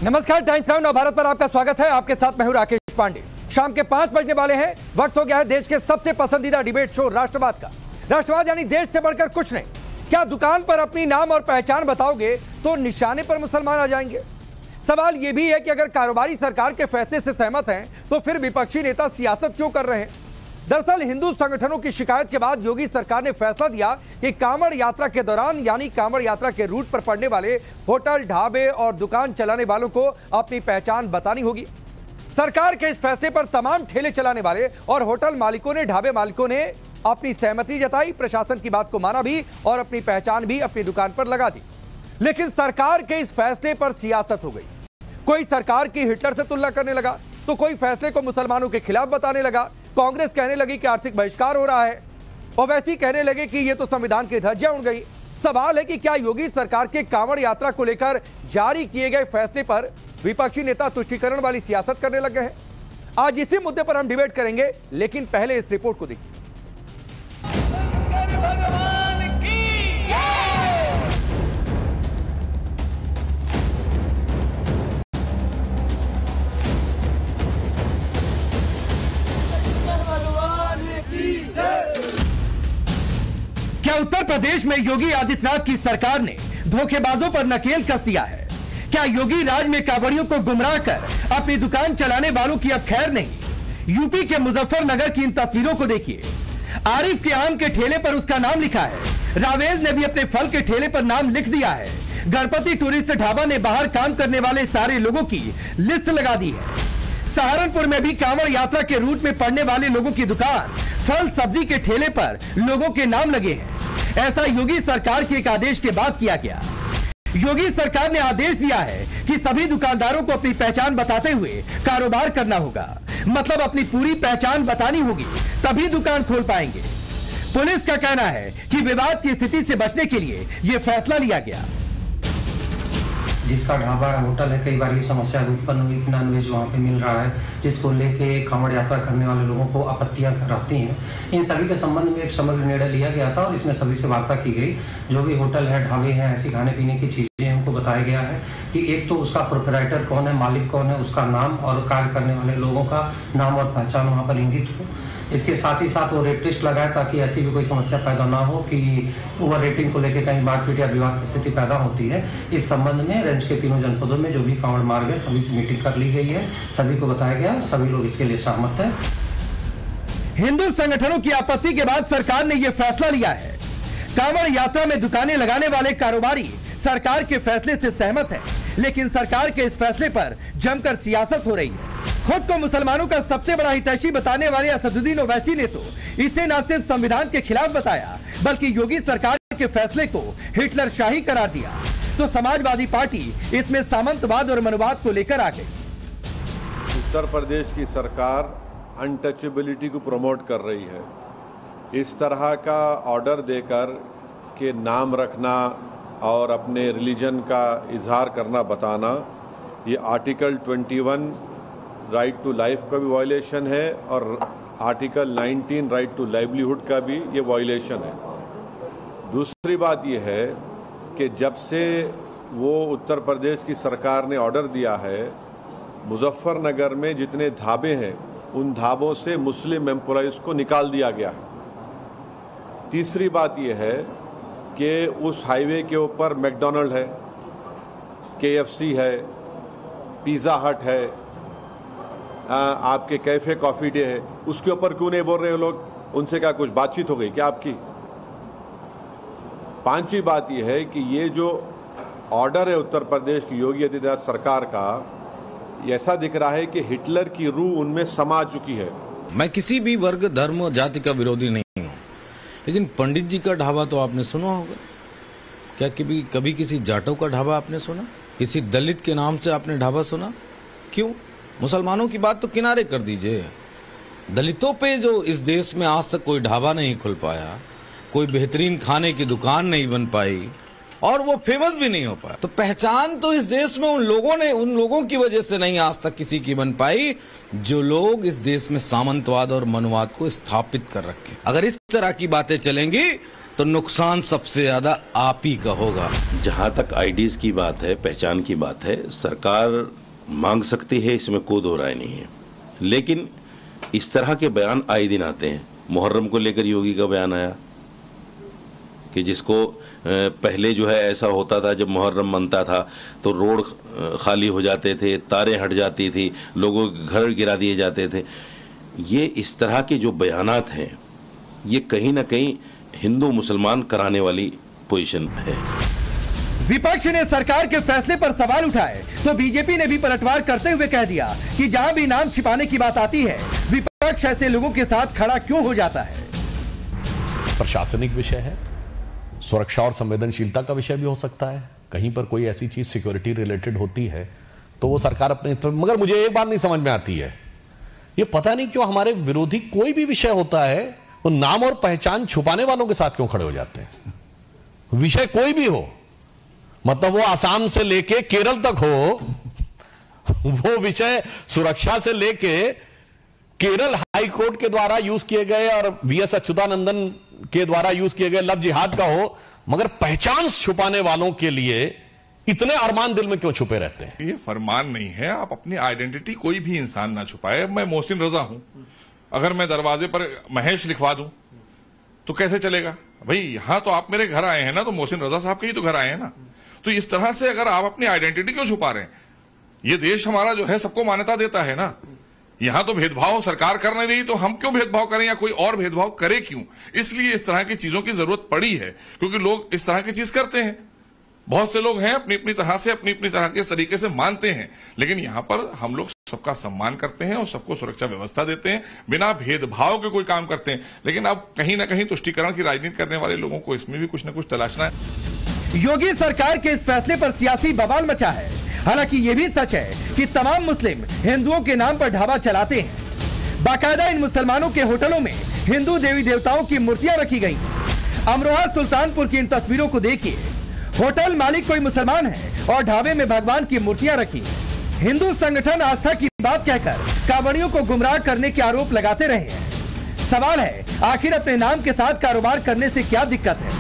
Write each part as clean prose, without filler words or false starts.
नमस्कार, times now Navbharat पर आपका स्वागत है। आपके साथ मैं हूं राकेश पांडे। शाम के 5 बजने वाले हैं। वक्त हो गया है देश के सबसे पसंदीदा डिबेट शो राष्ट्रवाद का। राष्ट्रवाद यानी देश से बढ़कर कुछ नहीं। क्या दुकान पर अपनी नाम और पहचान बताओगे तो निशाने पर मुसलमान आ जाएंगे? सवाल यह भी है कि अगर कारोबारी सरकार के फैसले से सहमत हैं तो फिर विपक्षी नेता सियासत क्यों कर रहे हैं? दरअसल हिंदू संगठनों की शिकायत के बाद योगी सरकार ने फैसला दिया कि कांवड़ यात्रा के दौरान यानी कांवड़ यात्रा के रूट पर पड़ने वाले होटल, ढाबे और दुकान चलाने वालों को अपनी पहचान बतानी होगी। सरकार के इस फैसले पर तमाम ठेले चलाने वाले और होटल मालिकों ने, ढाबे मालिकों ने अपनी सहमति जताई, प्रशासन की बात को माना भी और अपनी पहचान भी अपनी दुकान पर लगा दी। लेकिन सरकार के इस फैसले पर सियासत हो गई। कोई सरकार की हिटलर से तुलना करने लगा तो कोई फैसले को मुसलमानों के खिलाफ बताने लगा। कांग्रेस कहने लगी कि आर्थिक बहिष्कार हो रहा है और वैसे कहने लगे कि यह तो संविधान की धज्जियां उड़ गई। सवाल है कि क्या योगी सरकार के कांवड़ यात्रा को लेकर जारी किए गए फैसले पर विपक्षी नेता तुष्टीकरण वाली सियासत करने लग गए हैं? आज इसी मुद्दे पर हम डिबेट करेंगे, लेकिन पहले इस रिपोर्ट को देखिए। क्या उत्तर प्रदेश में योगी आदित्यनाथ की सरकार ने धोखेबाजों पर नकेल कस दिया है? क्या योगी राज में कांवड़ियों को गुमराह कर अपनी दुकान चलाने वालों की अब खैर नहीं? यूपी के मुजफ्फरनगर की इन तस्वीरों को देखिए। आरिफ के आम के ठेले पर उसका नाम लिखा है। रावेज ने भी अपने फल के ठेले पर नाम लिख दिया है। गणपति टूरिस्ट ढाबा ने बाहर काम करने वाले सारे लोगों की लिस्ट लगा दी है। सहारनपुर में भी कांवड़ यात्रा के रूट में पड़ने वाले लोगों की दुकान, फल सब्जी के ठेले पर लोगों के नाम लगे हैं। ऐसा योगी सरकार के एक आदेश के बाद किया गया। योगी सरकार ने आदेश दिया है कि सभी दुकानदारों को अपनी पहचान बताते हुए कारोबार करना होगा। मतलब अपनी पूरी पहचान बतानी होगी, तभी दुकान खोल पाएंगे। पुलिस का कहना है कि विवाद की स्थिति से बचने के लिए यह फैसला लिया गया। जिसका ढाबा होटल है, कई बार ये समस्या उत्पन्न हुई कि नॉनवेज वहाँ पे मिल रहा है, जिसको लेके कांवड़ यात्रा करने वाले लोगों को आपत्तियां रहती हैं। इन सभी के संबंध में एक समग्र निर्णय लिया गया था और इसमें सभी से वार्ता की गई। जो भी होटल है, ढाबे हैं, ऐसी खाने पीने की चीजें हमको बताया गया है कि एक तो उसका प्रोप्राइटर कौन है, मालिक कौन है, उसका नाम और कार्य करने वाले लोगों का नाम और पहचान वहाँ पर इंगित हो। इसके साथ ही साथ वो रेट लिस्ट लगाए ताकि ऐसी भी कोई समस्या पैदा ना हो कि ओवर रेटिंग को लेकर कहीं मारपीट या विवाद की स्थिति पैदा होती है। इस संबंध में रेंज के तीनों जनपदों में जो भी कांवड़ मार्ग है, सभी से मीटिंग कर ली गई है, सभी को बताया गया, सभी लोग इसके लिए सहमत हैं। हिंदू संगठनों की आपत्ति के बाद सरकार ने यह फैसला लिया है। कांवड़ यात्रा में दुकानें लगाने वाले कारोबारी सरकार के फैसले से सहमत हैं, लेकिन सरकार के इस फैसले पर जमकर सियासत हो रही है। खुद को मुसलमानों का सबसे बड़ा हितैषी बताने वाले असदुद्दीन ओवैसी ने तो इसे न सिर्फ संविधान के खिलाफ बताया, बल्कि योगी सरकार के फैसले को हिटलर शाही करार दिया। तो समाजवादी पार्टी इसमें सामंतवाद और मनुवाद को लेकर आ गई। उत्तर प्रदेश की सरकार अनटचेबिलिटी को प्रमोट कर रही है। इस तरह का ऑर्डर देकर के नाम रखना और अपने रिलीजन का इजहार करना, बताना, ये आर्टिकल 21 राइट टू लाइफ का भी वायलेशन है और आर्टिकल 19 राइट टू लाइवलीहुड का भी ये वायलेशन है। दूसरी बात ये है कि जब से वो उत्तर प्रदेश की सरकार ने ऑर्डर दिया है, मुजफ्फरनगर में जितने ढाबे हैं उन ढाबों से मुस्लिम एम्प्लॉइज को निकाल दिया गया है। तीसरी बात यह है कि उस हाईवे के ऊपर मैकडॉनल्ड है, KFC है, पिज़्ज़ा हट है, आपके कैफे कॉफी डे है, उसके ऊपर क्यों नहीं बोल रहे हो लोग? उनसे क्या कुछ बातचीत हो गई क्या आपकी? पांचवी बात यह है कि ये जो ऑर्डर है उत्तर प्रदेश की योगी आदित्यनाथ सरकार का, ऐसा दिख रहा है कि हिटलर की रूह उनमें समा चुकी है। मैं किसी भी वर्ग, धर्म, जाति का विरोधी नहीं हूं, लेकिन पंडित जी का ढाबा तो आपने सुना होगा। क्या कभी किसी जाटों का ढाबा आपने सुना? किसी दलित के नाम से आपने ढाबा सुना? क्यों? मुसलमानों की बात तो किनारे कर दीजिए। दलितों पे जो इस देश में आज तक कोई ढाबा नहीं खुल पाया, कोई बेहतरीन खाने की दुकान नहीं बन पाई और वो फेमस भी नहीं हो पाया, तो पहचान तो इस देश में उन लोगों की वजह से नहीं आज तक किसी की बन पाई जो लोग इस देश में सामंतवाद और मनुवाद को स्थापित कर रखे। अगर इस तरह की बातें चलेंगी तो नुकसान सबसे ज्यादा आप ही का होगा। जहां तक आईडीज की बात है, पहचान की बात है, सरकार मांग सकती है, इसमें कोई दो राय नहीं है। लेकिन इस तरह के बयान आए दिन आते हैं। मुहर्रम को लेकर योगी का बयान आया कि जिसको पहले जो है ऐसा होता था, जब मुहर्रम मनता था तो रोड खाली हो जाते थे, तारें हट जाती थी, लोगों के घर गिरा दिए जाते थे। ये इस तरह के जो बयानात हैं, ये कहीं ना कहीं हिंदू मुसलमान कराने वाली पोजीशन है। विपक्ष ने सरकार के फैसले पर सवाल उठाए तो बीजेपी ने भी पलटवार करते हुए कह दिया कि जहां भी नाम छिपाने की बात आती है, विपक्ष ऐसे लोगों के साथ खड़ा क्यों हो जाता है। प्रशासनिक विषय है, सुरक्षा और संवेदनशीलता का विषय भी हो सकता है। कहीं पर कोई ऐसी चीज सिक्योरिटी रिलेटेड होती है तो वो सरकार अपने, मगर मुझे एक बात नहीं समझ में आती है, ये पता नहीं क्यों हमारे विरोधी कोई भी विषय होता है वो नाम और पहचान छुपाने वालों के साथ क्यों खड़े हो जाते हैं। विषय कोई भी हो, मतलब वो आसाम से लेके केरल तक हो, वो विषय सुरक्षा से लेके केरल हाई कोर्ट के द्वारा यूज किए गए और वीएस अच्युतानंदन के द्वारा यूज किए गए लफ्ज जिहाद का हो, मगर पहचान छुपाने वालों के लिए इतने अरमान दिल में क्यों छुपे रहते हैं। ये फरमान नहीं है, आप अपनी आइडेंटिटी कोई भी इंसान ना छुपाए। मैं मोहसिन रजा हूं, अगर मैं दरवाजे पर महेश लिखवा दूं तो कैसे चलेगा भाई? यहां तो आप मेरे घर आए हैं ना, तो मोहसिन रजा साहब के ही तो घर आए हैं ना। तो इस तरह से अगर आप अपनी आइडेंटिटी क्यों छुपा रहे हैं? ये देश हमारा जो है सबको मान्यता देता है ना। यहां तो भेदभाव सरकार कर नहीं रही, तो हम क्यों भेदभाव करें या कोई और भेदभाव करे क्यों? इसलिए इस तरह की चीजों की जरूरत पड़ी है, क्योंकि लोग इस तरह की चीज करते हैं। बहुत से लोग हैं अपनी अपनी तरह से, अपनी अपनी तरह के तरीके से मानते हैं, लेकिन यहां पर हम लोग सबका सम्मान करते हैं और सबको सुरक्षा व्यवस्था देते हैं, बिना भेदभाव के कोई काम करते हैं। लेकिन अब कहीं ना कहीं तुष्टीकरण की राजनीति करने वाले लोगों को इसमें भी कुछ ना कुछ तलाशना है। योगी सरकार के इस फैसले पर सियासी बवाल मचा है। हालांकि यह भी सच है कि तमाम मुस्लिम हिंदुओं के नाम पर ढाबा चलाते हैं। बाकायदा इन मुसलमानों के होटलों में हिंदू देवी देवताओं की मूर्तियां रखी गई। अमरोहा सुल्तानपुर की इन तस्वीरों को देखिए। होटल मालिक कोई मुसलमान है और ढाबे में भगवान की मूर्तियां रखी। हिंदू संगठन आस्था की बात कहकर कांवड़ियों को गुमराह करने के आरोप लगाते रहे हैं। सवाल है, आखिर अपने नाम के साथ कारोबार करने से क्या दिक्कत है?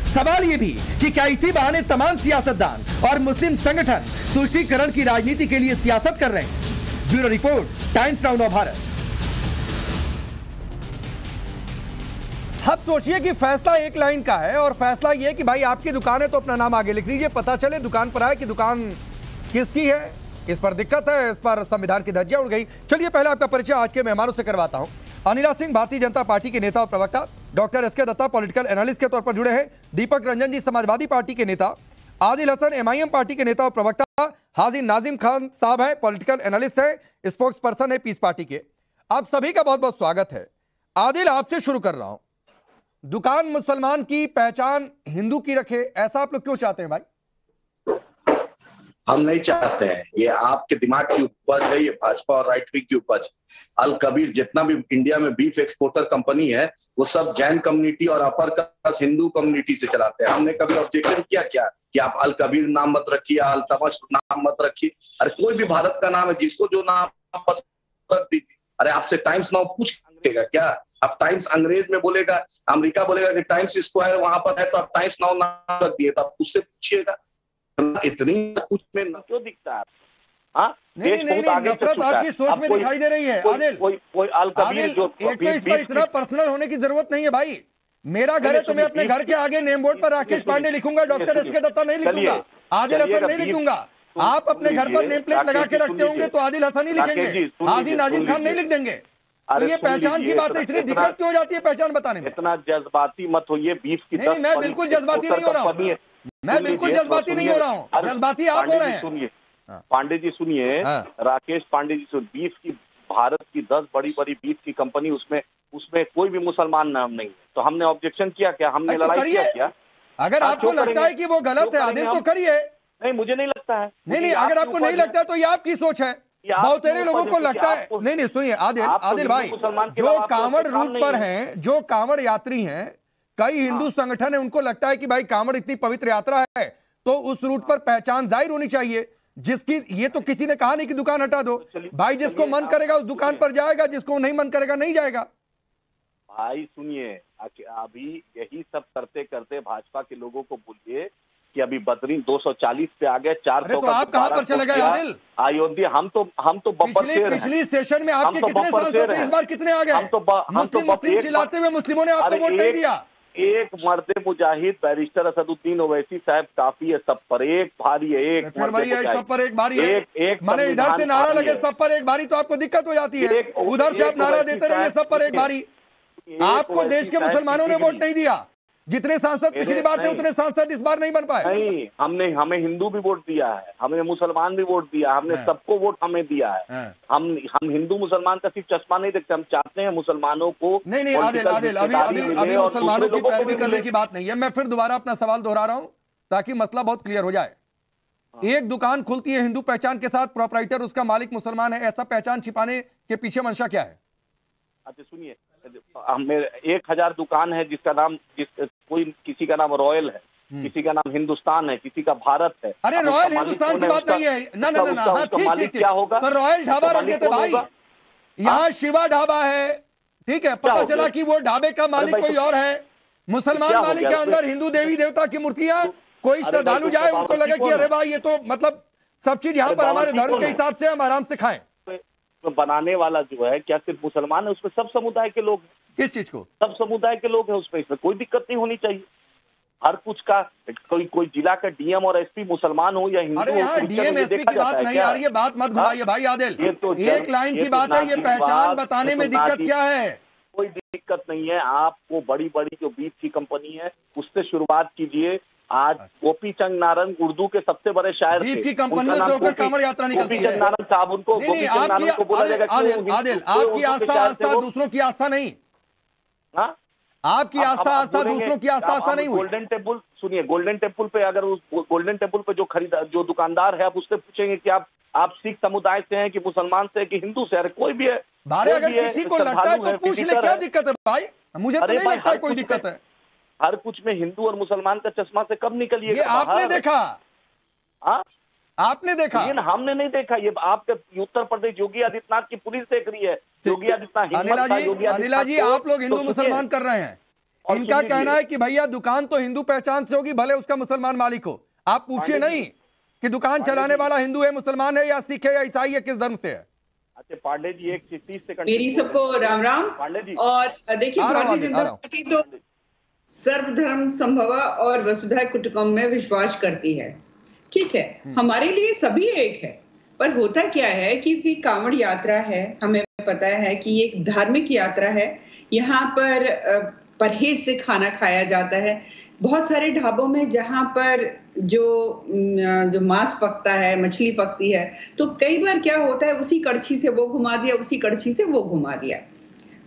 सवाल ये भी कि क्या इसी बहाने तमाम सियासतदान और मुस्लिम संगठन तुष्टीकरण की राजनीति के लिए सियासत कर रहे हैं? Bureau report, times now Bharat. अब सोचिए कि फैसला एक लाइन का है और फैसला यह कि भाई आपकी दुकान है तो अपना नाम आगे लिख लीजिए, पता चले दुकान पर आए कि दुकान किसकी है। इस पर दिक्कत है, इस पर संविधान की धज्जियां उड़ गई। चलिए पहले आपका परिचय आज के मेहमानों से करवाता हूं। अनिला सिंह भारतीय जनता पार्टी के नेता और प्रवक्ता, doctor S K Datta political analyst के तौर पर जुड़े हैं, दीपक रंजन जी समाजवादी पार्टी के नेता, आदिल हसन एमआईएम पार्टी के नेता और प्रवक्ता, हाजी नाजिम खान साहब है, पॉलिटिकल एनालिस्ट है, स्पोक्स पर्सन है पीस पार्टी के। आप सभी का बहुत बहुत स्वागत है। आदिल, आपसे शुरू कर रहा हूं। दुकान मुसलमान की, पहचान हिंदू की रखे, ऐसा आप लोग क्यों चाहते हैं भाई? हम नहीं चाहते हैं। ये आपके दिमाग की उपज है, ये भाजपा और राइट विंग की उपज। अल कबीर जितना भी इंडिया में बीफ एक्सपोर्टर कंपनी है, वो सब जैन कम्युनिटी और अपर कास्ट हिंदू कम्युनिटी से चलाते हैं। हमने कभी ऑब्जेक्शन किया क्या कि आप अल कबीर नाम मत रखिए, अल तमश नाम मत रखिए? अरे कोई भी भारत का नाम है, जिसको जो नाम पसंद रख दीजिए। अरे आपसे टाइम्स नाउ पूछेगा क्या? अब टाइम्स अंग्रेज में बोलेगा, अमेरिका बोलेगा कि टाइम्स स्क्वायर वहां पर है, तो आप टाइम्स नाउ नाम रख दिए, तो आप उससे पूछिएगा। इतनी कुछ में क्यों दिखता है? हाँ, नहीं, नफरत आपकी सोच में दिखाई दे रही है। आदिल, कोई अल कबीर जो इस पर इतना पर्सनल होने की जरूरत नहीं है भाई। मेरा घर है तो मैं अपने घर के आगे नेम बोर्ड पर राकेश पांडे लिखूंगा, डॉक्टर एसके दत्ता नहीं लिखूंगा, आदिल हसन नहीं लिखूंगा। आप अपने घर पर नेम प्लेट लगा के रखते होंगे तो आदिल हसन ही लिखेंगे, हाजी नाजिम खान नहीं लिख देंगे। तो ये पहचान की बात है, इतनी दिक्कत क्यों हो जाती है पहचान बताने में? इतना जज्बाती मत होइए। बीफ की नहीं, मैं बिल्कुल जज्बाती नहीं हो रहा हूँ, मैं बिल्कुल जज्बाती नहीं हो रहा हूँ, जज्बाती आप हो रहे हैं। सुनिए पांडे जी, सुनिए राकेश पांडे जी, सुन, बीफ की भारत की 10 बड़ी बड़ी बीफ की कंपनी, उसमें कोई भी मुसलमान नाम नहीं है। तो हमने ऑब्जेक्शन किया क्या? हमने लड़ाई किया? अगर आपको लगता है कि वो गलत है आदिल तो करिए। नहीं, मुझे नहीं लगता है। नहीं, अगर आपको नहीं लगता है तो ये आपकी सोच है। बहुत सारे लोगों को लगता है। नहीं, सुनिए आदिल भाई, जो कांवड़ रूट पर हैं, जो कांवड़ यात्री हैं, कई हिंदू संगठन है, उनको लगता है कि भाई कांवड़ इतनी पवित्र यात्रा है तो उस रूट पर पहचान जाहिर होनी चाहिए। जिसकी, ये तो किसी ने कहा नहीं कि दुकान हटा दो भाई, जिसको मन करेगा उस दुकान पर जाएगा, जिसको नहीं मन करेगा नहीं जाएगा। भाई सुनिए, अभी यही सब करते करते भाजपा के लोगों को बोलिए कि अभी बदरीन 240 पे आ गए, 400 तो आप कहां पर चले गए आदिल? अयोध्या हम तो बब्बर शेर पिछली सेशन में आपके कितने सांसद थे, इस बार कितने आ गए? हम तो मुस्लिम चिल्लाते हुए मुस्लिमों ने आपको वोट नहीं दिया। एक मर्दे मुजाहिद बैरिस्टर असदुद्दीन ओवैसी साहब काफी है, सब पर एक भारी है, एक फिर भाई सब पर एक भारी है। मैंने इधर से नारा लगे सब पर एक भारी, तो आपको दिक्कत हो जाती है। उधर से आप नारा देते रहिए सब पर एक भारी। आपको देश के मुसलमानों ने वोट नहीं दिया। जितने सांसद पिछली बार थे उतने सांसद इस बार नहीं बन पाए। नहीं, हमें हिंदू भी वोट दिया है, हमें मुसलमान भी वोट दिया, हमने सबको वोट हमें दिया है। हम हिंदू मुसलमान का सिर्फ चश्मा नहीं देखते, हम चाहते हैं मुसलमानों को। नहीं आदिल, अभी मुसलमानों की पैरवी करने की बात नहीं है। मैं फिर दोबारा अपना सवाल दोहरा रहा हूं ताकि मसला बहुत क्लियर हो जाए। एक दुकान खुलती है हिंदू पहचान के साथ, प्रोपराइटर उसका मालिक मुसलमान है, ऐसा पहचान छिपाने के पीछे मंशा क्या है? अच्छा सुनिए, हमें 1000 दुकान है जिसका नाम कोई किसी का नाम रॉयल है, किसी का नाम हिंदुस्तान है, किसी का भारत है। अरे रॉयल हिंदुस्तान की बात नहीं है ना, ठीक क्या होगा? तो रॉयल ढाबा रख देते भाई, यहाँ शिवा ढाबा है, ठीक है, पता चला कि वो ढाबे का मालिक कोई और है, मुसलमान मालिक के अंदर हिंदू देवी देवता की मूर्तियां, कोई श्रद्धालु जाए उनको लगे कि अरे भाई ये तो मतलब सब चीज यहाँ पर हमारे धर्म के हिसाब से हम आराम से खाएं। तो बनाने वाला जो है क्या सिर्फ मुसलमान है? उसमें सब समुदाय के लोग। किस चीज को? सब समुदाय के लोग हैं उसमें, इसमें कोई दिक्कत नहीं होनी चाहिए। हर कुछ का कोई जिला का डीएम और एसपी मुसलमान हो या हिंदू। अरे यहाँ डीएम एसपी की बात नहीं आ रही है, बात मत घुमाइए भाई आदिल। एक लाइन की बात है, ये पहचान बताने में दिक्कत क्या है? कोई दिक्कत नहीं है। आपको बड़ी बड़ी जो बीफ की कंपनी है उससे शुरुआत कीजिए। आज गोपी चंद नारंग उर्दू के सबसे बड़े शायर थे, की कंपनियों से होकर कांवड़ यात्रा निकलती है। गोपी चंद नारंग साहब, उनको गोपी चंद नारंग को बोला जाएगा। आदिल आपकी आस्था दूसरों की आस्था नहीं, आपकी आस्था दूसरों की आस्था नहीं हुई। गोल्डन टेम्पल सुनिए, गोल्डन टेम्पल पे अगर उस गोल्डन टेम्पल पे जो दुकानदार है, आप उससे पूछेंगे कि आप सिख समुदाय से हैं कि मुसलमान से है कि हिंदू से, अरे कोई भी है। अगर किसी को लगता है तो पूछ ले, क्या दिक्कत है भाई? मुझे तो नहीं लगता कोई दिक्कत है। हर कुछ में हिंदू और मुसलमान का चश्मा से कब निकलिए? ये आपने देखा? आपने देखा? ये हमने नहीं देखा। ये आपके उत्तर प्रदेश योगी आदित्यनाथ की पुलिस देख रही है। योगी आदित्यनाथ, अनिला जी आप लोग हिंदू मुसलमान कर रहे हैं। इनका कहना है कि भैया दुकान तो हिंदू पहचान से होगी, भले उसका मुसलमान मालिक हो। आप पूछिए नहीं कि दुकान चलाने वाला हिंदू है, मुसलमान है, या सिख है, या ईसाई है, किस धर्म से है। अच्छा पांडे जी, 30 सेकंड मेरी सबको राम राम। पांडे जी, और देखिए भारतीय जनता पार्टी तो सर्वधर्म संभव और वसुधैव कुटुंबकम में विश्वास करती है, ठीक है, हमारे लिए सभी एक है। पर होता क्या है, क्योंकि कांवड़ यात्रा है, हमें पता है कि ये एक धार्मिक यात्रा है, यहाँ पर परहेज से खाना खाया जाता है। बहुत सारे ढाबों में जहाँ पर जो मांस पकता है, मछली पकती है, तो कई बार क्या होता है, उसी कड़छी से वो घुमा दिया, उसी कड़छी से वो घुमा दिया।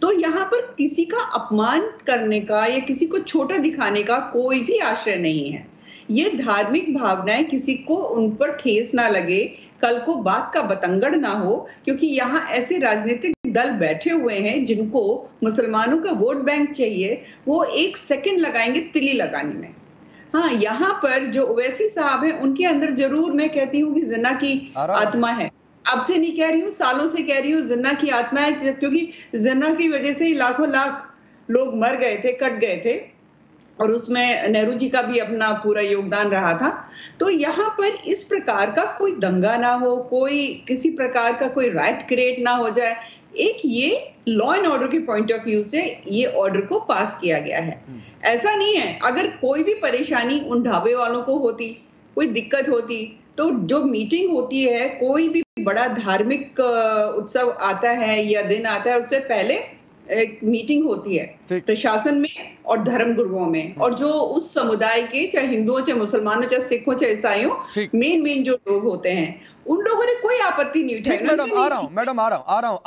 तो यहाँ पर किसी का अपमान करने का या किसी को छोटा दिखाने का कोई भी आशय नहीं है। ये धार्मिक भावनाएं किसी को उन पर ठेस ना लगे, कल को बात का बतंगड़ ना हो, क्योंकि यहाँ ऐसे राजनीतिक दल बैठे हुए हैं जिनको मुसलमानों का वोट बैंक चाहिए, वो 1 सेकंड लगाएंगे तिली लगाने में। हाँ, यहाँ पर जो ओवैसी साहब हैं उनके अंदर जरूर मैं कहती हूँ कि जिन्ना की आत्मा है। आपसे नहीं कह रही हूँ, सालों से कह रही हूँ, जिन्ना की आत्मा है, क्योंकि जिन्ना की वजह से ही लाखों लाख लोग मर गए थे, कट गए थे, और उसमें नेहरू जी का भी अपना पूरा योगदान रहा था। तो यहाँ पर इस प्रकार का कोई दंगा ना हो, कोई किसी प्रकार का कोई राइट क्रिएट ना हो जाए। एक ये लॉ एंड ऑर्डर के पॉइंट ऑफ व्यू से ये ऑर्डर को पास किया गया है। ऐसा नहीं है, अगर कोई भी परेशानी उन ढाबे वालों को होती, कोई दिक्कत होती, तो जो मीटिंग होती है, कोई भी बड़ा धार्मिक उत्सव आता है या दिन आता है, उससे पहले एक मीटिंग होती है प्रशासन में और धर्म गुरुओं में, और जो उस समुदाय के, चाहे हिंदुओं, चाहे मुसलमानों, चाहे सिखों, चाहे ईसाइयों, मेन जो लोग होते हैं, उन लोगों ने कोई आपत्ति नहीं उठाई। मैडम आ रहा हूं।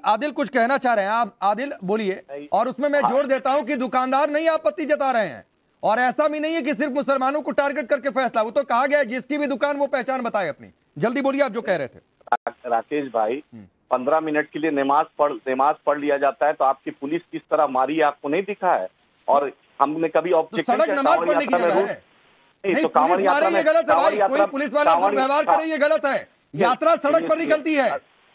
आदिल कुछ कहना चाह रहे हैं आप? आदिल बोलिए। और उसमें मैं जोड़ देता हूं कि दुकानदार नहीं आपत्ति जता रहे हैं, और ऐसा भी नहीं है कि सिर्फ मुसलमानों को टारगेट करके फैसला। वो तो कहा गया जिसकी भी दुकान वो पहचान बताए अपनी। जल्दी बोलिए आप जो कह रहे थे। राकेश भाई, 15 मिनट के लिए नमाज पढ़ लिया जाता है, तो आपकी पुलिस किस तरह मारी है आपको नहीं दिखा है? और हमने कभी ऑब्जेक्शन तो नमाज पढ़ने की जगह है। नहीं, तो कांवड़ यात्रा में गलत है भाई, कोई पुलिस वाला व्यवहार करे ये गलत है। यात्रा सड़क पर निकलती है,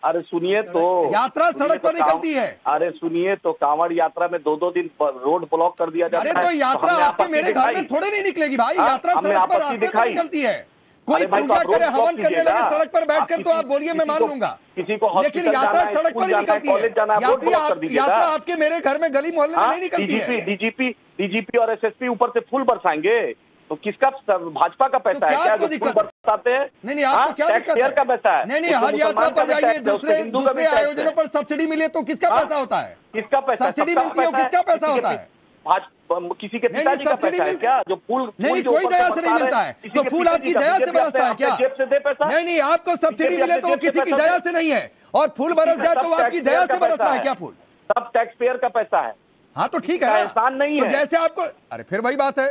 अरे सुनिए तो, यात्रा सड़क पर निकलती है। अरे सुनिए तो, कांवड़ यात्रा में 2-2 दिन रोड ब्लॉक कर दिया जाता है। अरे तो यात्रा आपके मेरे घर में थोड़े नहीं निकलेगी भाई, यात्रा सड़क पर रास्ते पर निकलती है। कोई पूजा करे, हवन करने लगे सड़क पर बैठकर तो आप बोलिए मैं मान लूंगा, किसी को लेकिन यात्रा सड़क पर ही निकलती है। यात्रा आपके मेरे घर में गली मोहल्ले में नहीं निकलती है। डीजीपी और एसएसपी ऊपर से फूल बरसाएंगे तो किसका, भाजपा का पैसा है क्या जो फूल बरसाते हैं? नहीं आपको क्या दिक्कत है? का पैसा है? नहीं हर यात्रा पर जाइए, दूसरे आयोजनों पर सब्सिडी मिले तो किसका पैसा होता है? किसका पैसा? सब्सिडी मिलती है, किसका पैसा होता है? किसी के पिताजी का पैसा है क्या जो फूल? नहीं कोई दया से नहीं मिलता है, तो फूल आपकी दया से बरसता है क्या? जेब से दे पैसा? नहीं आपको सब्सिडी मिले तो वो किसी की दया से नहीं है, और फूल बरस जाए तो आपकी दया से बरसता है क्या फूल? सब टैक्स पेयर का पैसा है। हाँ तो ठीक है, एहसान नहीं है। जैसे आपको, अरे फिर वही बात है,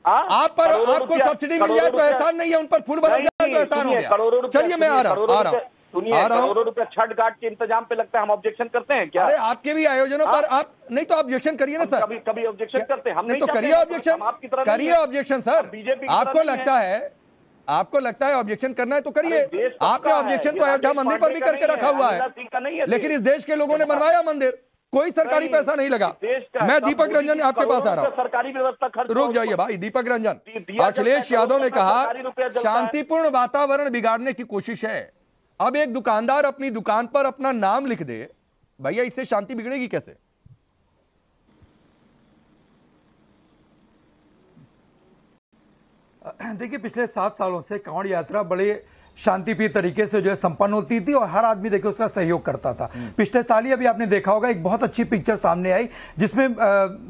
आप पर आपको सब्सिडी मिल जाए तो एहसान नहीं है, उन पर फूल बरस जाए तो एहसान हो गया। चलिए मैं आ रहा हूँ। सुनिए, करोड़ों रुपया छठ घाट के इंतजाम पे लगता है, हम ऑब्जेक्शन करते हैं क्या? अरे आपके भी आयोजनों पर आप नहीं तो ऑब्जेक्शन करिए ना सर। कभी ऑब्जेक्शन करते हैं हम, नहीं तो करिए ऑब्जेक्शन, करिए ऑब्जेक्शन सर। आपको लगता है ऑब्जेक्शन करना है तो करिए। आपने ऑब्जेक्शन तो अयोध्या मंदिर पर भी करके रखा हुआ है, लेकिन इस देश के लोगों ने बनवाया मंदिर, कोई सरकारी पैसा नहीं लगा। मैं दीपक रंजन आपके पास आ रहा हूँ, सरकारी व्यवस्था खर्च। रुक जाइए भाई। दीपक रंजन, अखिलेश यादव ने कहा शांतिपूर्ण वातावरण बिगाड़ने की कोशिश है। अब एक दुकानदार अपनी दुकान पर अपना नाम लिख दे, भैया इससे शांति बिगड़ेगी कैसे? देखिए पिछले 7 सालों से कांवड़ यात्रा बड़े शांतिप्रिय तरीके से जो है संपन्न होती थी, और हर आदमी देखिए उसका सहयोग करता था। पिछले साल ही अभी आपने देखा होगा एक बहुत अच्छी पिक्चर सामने आई जिसमें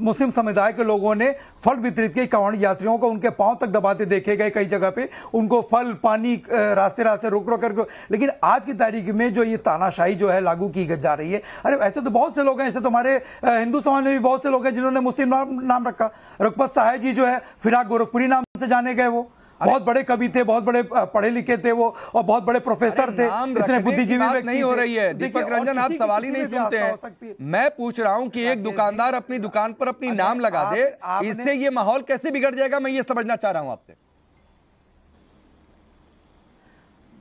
मुस्लिम समुदाय के लोगों ने फल वितरित किए कांवड़ यात्रियों को, उनके पांव तक दबाते देखे गए कई जगह पे, उनको फल पानी रास्ते रोक करके। लेकिन आज की तारीख में जो ये तानाशाही जो है लागू की जा रही है, अरे ऐसे तो बहुत से लोग हैं, ऐसे तो हमारे हिंदू समाज में भी बहुत से लोग हैं जिन्होंने मुस्लिम नाम रखा। रघुपत साहे जी जो है फिराक गोरखपुरी नाम से जाने गए, वो बहुत बड़े कवि थे, बहुत बड़े पढ़े लिखे थे वो, और बहुत बड़े प्रोफेसर थे, इतने बुद्धिजीवी नहीं हो रही है। दीपक रंजन आप सवाल ही नहीं सुनते हैं। मैं पूछ रहा हूं कि एक दुकानदार अपनी दुकान पर अपनी नाम लगा दे, इससे ये माहौल कैसे बिगड़ जाएगा, मैं ये समझना चाह रहा हूं आपसे।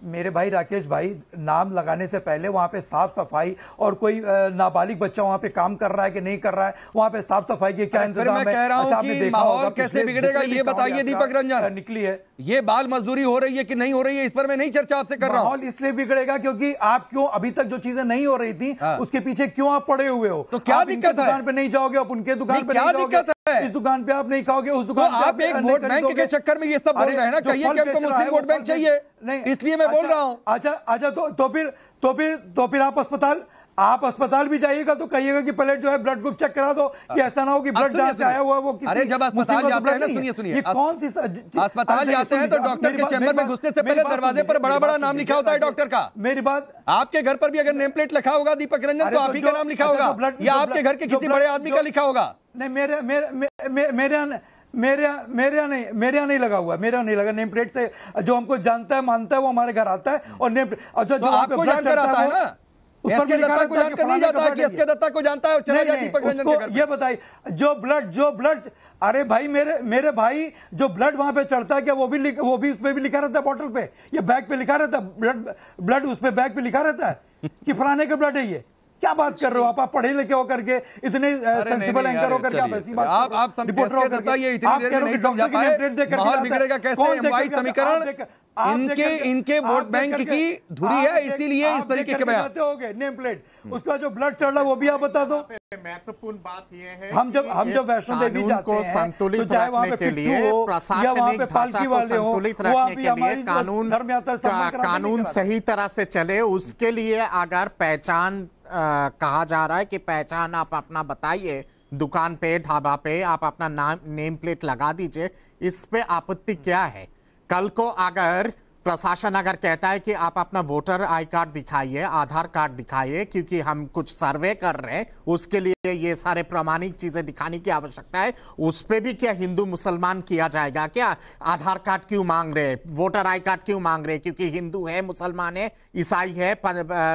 मेरे भाई राकेश भाई, नाम लगाने से पहले वहां पे साफ सफाई, और कोई नाबालिग बच्चा वहां पे काम कर रहा है कि नहीं कर रहा है, वहां पे साफ सफाई के क्या इंतजाम है? मैं कह रहा हूं कि माहौल कैसे बिगड़ेगा ये बताइए दीपक रंजन। निकली है ये बाल मजदूरी हो रही है कि नहीं हो रही है, इस पर मैं नहीं चर्चा आपसे कर रहा हूं। माहौल इसलिए बिगड़ेगा क्योंकि आप क्यों अभी तक जो चीजें नहीं हो रही थी उसके पीछे क्यों आप पड़े हुए हो? तो क्या दिक्कत है? दुकान पे नहीं जाओगे, आप उनके दुकान पे क्या दिक्कत है? इस दुकान पे आप नहीं खाओगे, उस दुकान पे आप एक वोट बैंक के चक्कर में ये सब बोल रहे हैं ना। कहिए कि हमको मुस्लिम वोट बैंक चाहिए, नहीं इसलिए मैं बोल रहा हूं। अच्छा तो फिर आप अस्पताल भी जाइएगा तो कहिएगा कि पहले जो है ब्लड ग्रुप चेक करा दो, कि ऐसा ना हो कि ब्लड जहां से आया हुआ वो किसी। अरे जब अस्पताल जाते हैं ना, सुनिए ये कौन सी अस्पताल जाते हैं तो डॉक्टर के चैम्बर में घुसने से पहले दरवाजे पर बड़ा नाम लिखा होता है डॉक्टर का। मेरी बात, आपके घर पर भी अगर नेम प्लेट लिखा होगा दीपक रंजन तो आप ही का नाम लिखा होगा, या आपके घर के किसी बड़े आदमी का लिखा होगा? नहीं मेरे नहीं लगा हुआ, मेरा नहीं लगा नेम प्लेट से। जो हमको जानता है मानता है वो हमारे घर आता है, और नेम प्लेट जो आपको जानकर आता है ना, उस पर भी दत्ता को जानकर नहीं जाता है कि एसके दत्ता को जानता है, चला जाए दीपक रंजन के घर। ये बताइए जो ब्लड अरे भाई मेरे भाई जो ब्लड वहां पे चढ़ता है क्या वो भी उस पे भी लिखा रहता है, बॉटल पे या बैग पे लिखा रहता है, ब्लड उस पे बैग पे लिखा रहता है कि फलाने का ब्लड है। ये क्या बात कर रहे हो आप पढ़े लिखे होकर के, इतने सेंसिबल एंकर होकर के आप ऐसी बात आप रिपोर्टर होकर ये इतनी देर में नहीं समझा पाए माहौल बिगड़ेगा कैसे? एमवाई समीकरण इनके वोट बैंक की धुरी है, इसीलिए इस तरीके के बयान हो गए। नेम प्लेट उसका जो ब्लड चढ़ रहा वो भी आप बता दो। महत्वपूर्ण बात यह है हम जब वैष्णो देवी जाते हैं संतुलित रखने के लिए, प्रशासनिक ढांचा को संतुलित रखने के लिए कानून सही तरह से चले, उसके लिए अगर पहचान कहा जा रहा है कि पहचान आप अपना बताइए, दुकान पे ढाबा पे आप अपना नेम प्लेट लगा दीजिए, इस पे आपत्ति क्या है? कल को अगर प्रशासन अगर कहता है कि आप अपना वोटर आई कार्ड दिखाइए, आधार कार्ड दिखाइए, क्योंकि हम कुछ सर्वे कर रहे हैं, उसके लिए ये सारे प्रमाणिक चीजें दिखाने की आवश्यकता है, उस पे भी क्या हिंदू मुसलमान किया जाएगा क्या? आधार कार्ड क्यों मांग रहे, वोटर आई कार्ड क्यों मांग रहे? क्योंकि हिंदू है, मुसलमान है, ईसाई है,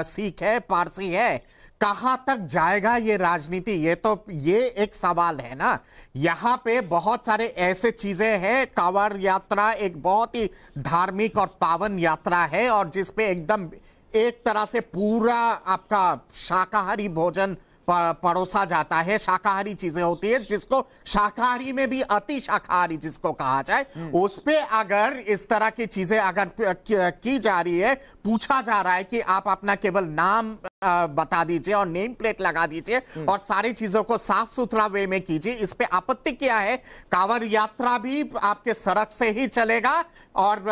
सिख है, पारसी है। कहां तक जाएगा ये राजनीति? ये एक सवाल है ना। यहां पे बहुत सारे ऐसे चीजें हैं। कांवड़ यात्रा एक बहुत ही धार्मिक और पावन यात्रा है, और जिसपे एकदम एक तरह से पूरा आपका शाकाहारी भोजन परोसा जाता है, शाकाहारी चीजें होती है, जिसको शाकाहारी में भी अति शाकाहारी जिसको कहा जाए, उस पे अगर इस तरह की चीजें अगर की जा रही है, पूछा जा रहा है कि आप अपना केवल नाम बता दीजिए और नेम प्लेट लगा दीजिए और सारी चीजों को साफ सुथरा वे में कीजिए, इस पे आपत्ति क्या है? कांवड़ यात्रा भी आपके सड़क से ही चलेगा और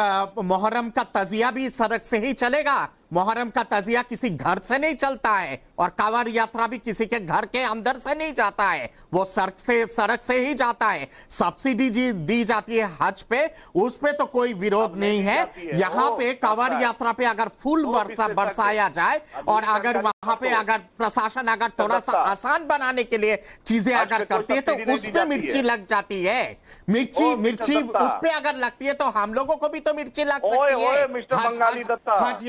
मुहर्रम का तजिया भी सड़क से ही चलेगा। मुहर्रम का तजिया किसी घर से नहीं चलता है और कांवड़ यात्रा भी किसी के घर के अंदर से नहीं जाता है, वो सड़क से ही जाता है। सब्सिडी दी जाती है हज पे, उस पे तो कोई विरोध नहीं है। यहाँ पे कांवड़ यात्रा पे अगर फूल बरसाया जाए और अगर वहां पे अगर प्रशासन अगर थोड़ा सा आसान बनाने के लिए चीजें अगर करती है तो उस पे मिर्ची लग जाती है। मिर्ची उस पे अगर लगती है तो हम लोगों को भी तो मिर्ची लग सकती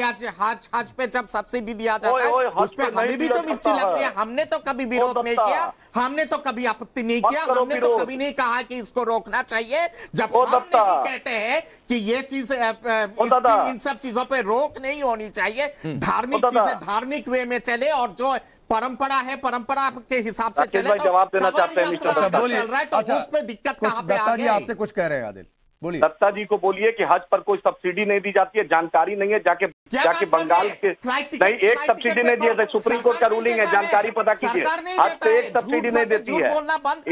है। हज पे जब सब्सिडी दिया जाता है उस पे हमें भी तो मिर्ची लगती है। हमने तो कभी विरोध नहीं किया, हमने तो कभी आपत्ति नहीं किया, हमने तो कभी नहीं कहा कि इसको रोकना चाहिए। जब हम नहीं कहते हैं कि ये चीज इन सब चीजों पे रोक नहीं होनी चाहिए, धार्मिक चीजें धार्मिक वे में चले और जो परंपरा है परंपरा के हिसाब से चले, तो जवाब देना चाहते हैं मिस्टर चल रहा है तो उस पे दिक्कत कहां पे आ गई? आपसे कुछ कह रहे हैं आदिल, बोलिए। दत्ता जी को बोलिए कि हज पर कोई सब्सिडी नहीं दी जाती है, जानकारी नहीं है, जाके बंगाल के नहीं एक सब्सिडी नहीं दी, सुप्रीम कोर्ट का रूलिंग है, जानकारी पता कीजिए। हज पे एक सब्सिडी नहीं देती है,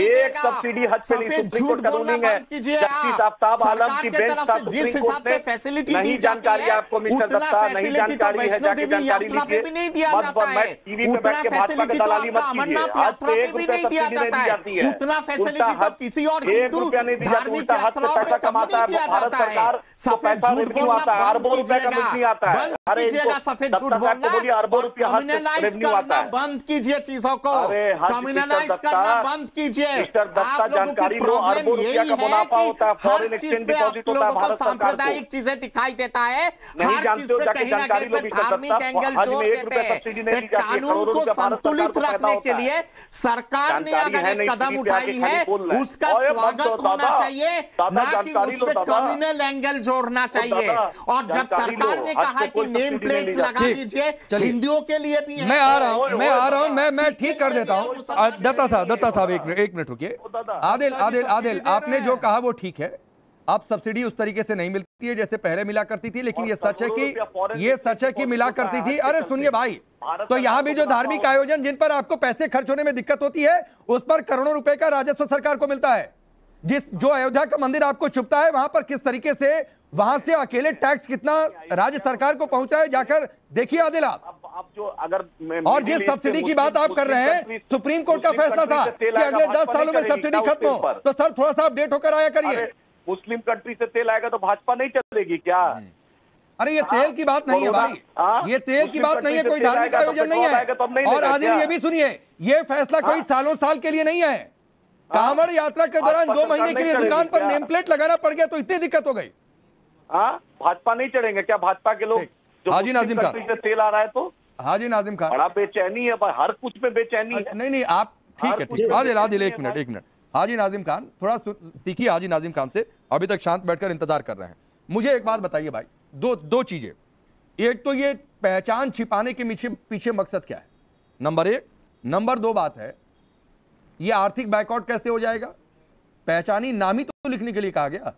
एक सब्सिडी हज पे नहीं, सुप्रीम कोर्ट का रूलिंग है। जस्टिस आफ्ताब आलम की बेंच था सुप्रीम कोर्ट ने, नहीं जानकारी आपको मिस्टर दत्ता, नहीं जानकारी है, जाके जानकारी लीजिए। मत टीवी पे बैठ के भाजपा की दलाली मत कीजिए। हज पे 1 रुपया सब्सिडी नहीं दी जाती है, उतना फैसिलिटी तो किसी और 1 रुपया नहीं दी जाती, उल्टा हज पे पैसा कमाता है भारत सरकार, तो पैसा रेवेन्यू आता है, अरबों रुपए का रेवेन्यू आता है। अरे सफेद झूठ बोलना, बोलिए अरबों रुपया रेवेन्यू आता है। बंद कीजिए चीजों को, कम्युनलाइज करना बंद कीजिए। आप जानकारी लो, अरबों रुपया का मुनाफा होता है, फॉरेन एक्सचेंज डिपॉजिट होता है भारत सरकार को। सांप्रदायिक चीजें दिखाई देता है, नहीं जानते हो, जाके जानकारी लो मिस्टर दत्ता। हज में 1 रुपया सब्सिडी नहीं दी जाती है, कानून को संतुलित रखने के लिए सरकार ने अगर एक कदम उठाई है उसका स्वागत होना चाहिए, ना कि उस पर कम्युनल एंगल जोड़ना चाहिए। और जब सरकार ने कहा कि नेम प्लेट लगा दीजिए, हिंदुओं के लिए भी मैं आ रहा हूं, मैं ठीक कर देता हूं। दत्ता साहब एक मिनट रुकिए। आदिल आपने जो कहा वो ठीक है, अब सब्सिडी उस तरीके से नहीं मिलती है जैसे पहले मिला करती थी, लेकिन ये सच है कि मिला करती थी। अरे सुनिए भाई, तो यहां भी जो धार्मिक आयोजन जिन पर आपको पैसे खर्च होने में दिक्कत होती है, उस पर करोड़ों रुपए का राजस्व सरकार को मिलता है। जो अयोध्या का मंदिर आपको चुभता है, वहां पर किस तरीके से वहां से अकेले टैक्स कितना राज्य सरकार को पहुंचा है, जाकर देखिए आदिल आप। जो अगर और जिस सब्सिडी की बात आप कर रहे हैं, सुप्रीम कोर्ट का फैसला था कि अगले 10 सालों में सब्सिडी खत्म हो, तो सर थोड़ा सा अपडेट होकर आया करिए। मुस्लिम कंट्री से तेल आएगा तो भाजपा नहीं चलेगी क्या? अरे ये तेल की बात नहीं है भाई, ये तेल की बात नहीं है, कोई धार्मिक आयोजन नहीं है। और आदिल ये भी सुनिए, ये फैसला कोई सालों साल के लिए नहीं है। कांवड़ यात्रा के दौरान 2 महीने के लिए दुकान पर नेम प्लेट लगाना पड़ गया तो इतनी दिक्कत हो गई। भाजपा नहीं चढ़ेंगे क्या? भाजपा के लोग जो हाजी नाजिम खान से तेल आ रहा है तो हाजी नाजिम खान बड़ा बेचैनी है भाई, हर कुछ में बेचैनी है। नहीं आप ठीक है आदिल एक मिनट हाजी नाजिम खान थोड़ा सीखिए हाजी नाजिम खान से, अभी तक शांत बैठकर इंतजार कर रहे हैं। मुझे एक बात बताइए भाई, दो चीजें, एक तो ये पहचान छिपाने के पीछे मकसद क्या है, नंबर 1। नंबर 2 बात है, ये आर्थिक बैकआउट कैसे हो जाएगा? पहचानी नामी तो लिखने के लिए कहा गया।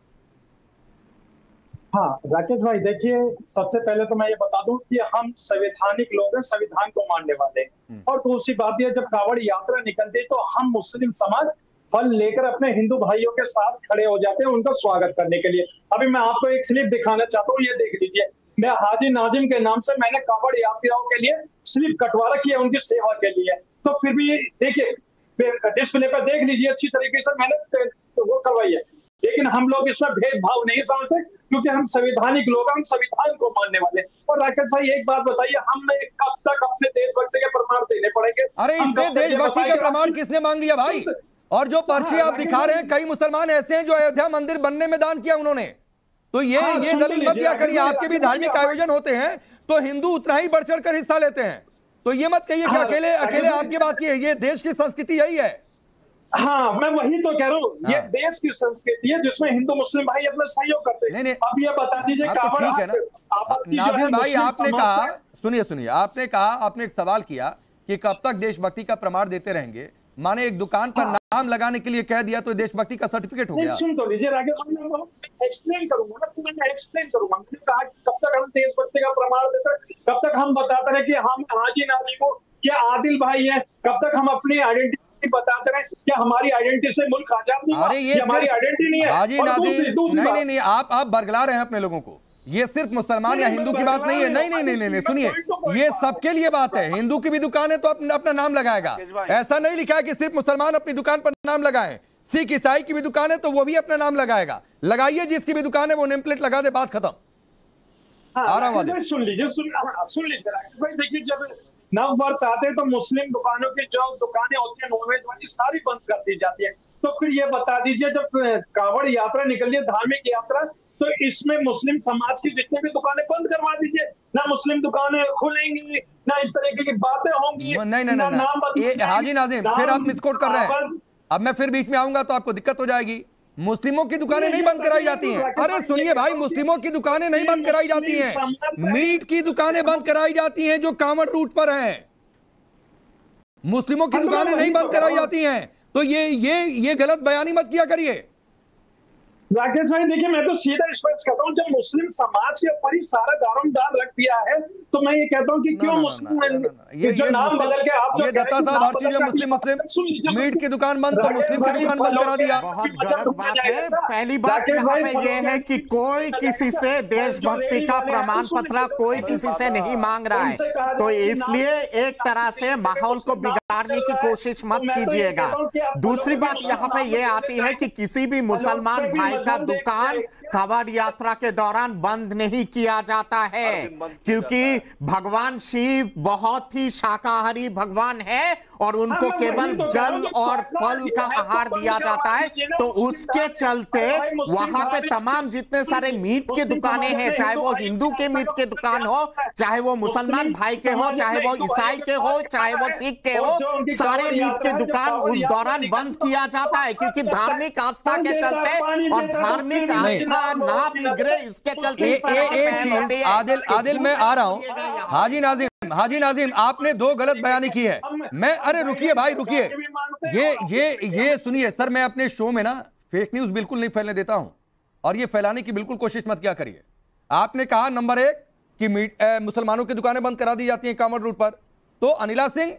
हाँ राकेश भाई, देखिए सबसे पहले तो मैं ये बता दूं कि हम संवैधानिक लोग हैं, संविधान को मानने वाले हैं। और दूसरी बात यह, जब कांवड़ यात्रा निकलती तो हम मुस्लिम समाज फल लेकर अपने हिंदू भाइयों के साथ खड़े हो जाते हैं उनका स्वागत करने के लिए। अभी मैं आपको एक स्लिप दिखाना चाहता हूँ, ये देख लीजिए। मैं हाजी नाजिम के नाम से मैंने कांवड़ यात्रियों के लिए स्लिप कटवा रखी है उनकी सेवा के लिए। तो फिर भी देखिए डिस्प्ले पर देख लीजिए, अच्छी तरीके से मैंने वो करवाई है। लेकिन हम लोग इसमें भेदभाव नहीं समझते क्योंकि हम संवैधानिक लोग हैं, हम संविधान को मानने वाले। और राकेश भाई एक बात बताइए, हमें कब तक अपने देशभक्ति के प्रमाण देने पड़ेंगे? अरे इसमें देशभक्ति का प्रमाण किसने मांग लिया भाई? और जो पर्ची आप दिखा रहे हैं, कई मुसलमान ऐसे हैं जो अयोध्या मंदिर बनने में दान किया उन्होंने। तो ये दलील मत दिया करिए, आपके भी धार्मिक आयोजन होते हैं तो हिंदू उतना ही बढ़ चढ़कर हिस्सा लेते हैं। तो ये मत कहिए कि अकेले आपकी बात की है, ये देश की संस्कृति यही है। हाँ मैं वही तो कह रहा हूँ, ये देश की संस्कृति है जिसमें हिंदू मुस्लिम भाई अपना सहयोग करते हैं। अब ये बता दीजिए ठीक है ना नाजिम भाई, आपने कहा सुनिए सुनिए, आपने कहा, आपने एक सवाल किया कि कब तक देशभक्ति का प्रमाण देते रहेंगे। माने एक दुकान पर नाम लगाने के लिए कह दिया तो देशभक्ति का सर्टिफिकेट हो गया। सुन तो लीजिए राकेश भाई, मैं एक्सप्लेन करूंगा ना, तो मैं एक्सप्लेन करूंगा। मैंने कहा कि कब तक हम देशभक्ति का प्रमाण दे सकते, कब तक हम बताते रहे कि हम हाजी नाजी को क्या आदिल भाई है, कब तक हम अपनी आइडेंटिटी बताते रहे क्या हमारी आइडेंटिटी से मुल्क आजाद नहीं हुआ, अरे ये हमारी आइडेंटिटी नहीं है। हाजी नाजी नहीं, आप बरगला रहे हैं अपने लोगों को। ये सिर्फ मुसलमान या हिंदू की बात नहीं है। नहीं, सुनिए, ये सबके लिए बात है। हिंदू की भी दुकान है तो अपना नाम लगाएगा। ऐसा नहीं लिखा है कि सिर्फ मुसलमान अपनी दुकान पर नाम लगाए। सिख ईसाई की भी दुकान है तो वो भी अपना नाम लगाएगा। लगाइए, जिसकी भी दुकान है वो नेम प्लेट लगा दे, बात खत्म। सुन लीजिए राकेश भाई, देखिए जब नव वर्ष आते तो मुस्लिम दुकानों की जो दुकानें होती है नॉनवेज वाली सारी बंद कर दी जाती है। तो फिर ये बता दीजिए, जब कावड़ यात्रा निकली है, धार्मिक यात्रा, तो इसमें मुस्लिम समाज की जितनी भी दुकानें बंद करवा दीजिए। ना मुस्लिम दुकानें खुलेंगी, ना इस तरीके की बातें होंगी। नहीं, हाजी नाजिम, फिर आप मिसकोट कर रहे हैं। अब मैं फिर बीच में आऊंगा तो आपको दिक्कत हो जाएगी। मुस्लिमों की दुकानें नहीं बंद कराई जाती हैं। अरे सुनिए भाई, मुस्लिमों की दुकानें नहीं बंद कराई जाती हैं। मीट की दुकानें बंद कराई जाती हैं जो कांवड़ रूट पर हैं। मुस्लिमों की दुकानें नहीं बंद कराई जाती हैं। तो ये गलत बयानी मत किया करिए राकेश भाई। देखिए, मैं तो सीधा स्पष्ट कहता हूँ, जब मुस्लिम समाज के ऊपर ही सारा दारोमदार रख दिया है तो मैं ये कहता हूँ कि क्यों मुस्लिम जो नाम बदल के आप ये दत्ता साहब हर चीज मुस्लिम मीट की दुकान बंद तो मुस्लिम की दुकान बंद करा दिया। बहुत गलत बात है। पहली बात यहाँ पे ये है कि कोई किसी से देशभक्ति का प्रमाण पत्र कोई किसी से नहीं मांग रहा है, तो इसलिए एक तरह से माहौल को बिगाड़ने की कोशिश मत कीजिएगा। दूसरी बात यहाँ पे ये आती है कि किसी भी मुसलमान भाई का दुकान कांवड़ यात्रा के दौरान बंद नहीं किया जाता है, क्योंकि भगवान शिव बहुत ही शाकाहारी भगवान है और उनको केवल जल और फल का आहार दिया जाता है। तो उसके चलते वहां पे तमाम जितने सारे मीट की दुकानें हैं, चाहे वो हिंदू के मीट की दुकान हो, चाहे वो मुसलमान भाई के हो, चाहे वो ईसाई के हो, चाहे वो सिख के हो, सारे मीट की दुकान उस दौरान बंद किया जाता है, क्योंकि धार्मिक आस्था के चलते और धार्मिक आस्था ना बिगड़े इसके चलते। आदिल मैं आ रहा हूं। हाजी नाजिम, आपने दो गलत बयानी की है। मैं अरे रुकिए भाई, रुकिए। ये सुनिए सर, मैं अपने शो में ना फेक न्यूज बिल्कुल नहीं फैलने देता हूं और ये फैलाने की बिल्कुल कोशिश मत किया करिए। आपने कहा नंबर 1 कि मुसलमानों की दुकानें बंद करा दी जाती हैं कांवड़ रूट पर, तो अनिला सिंह,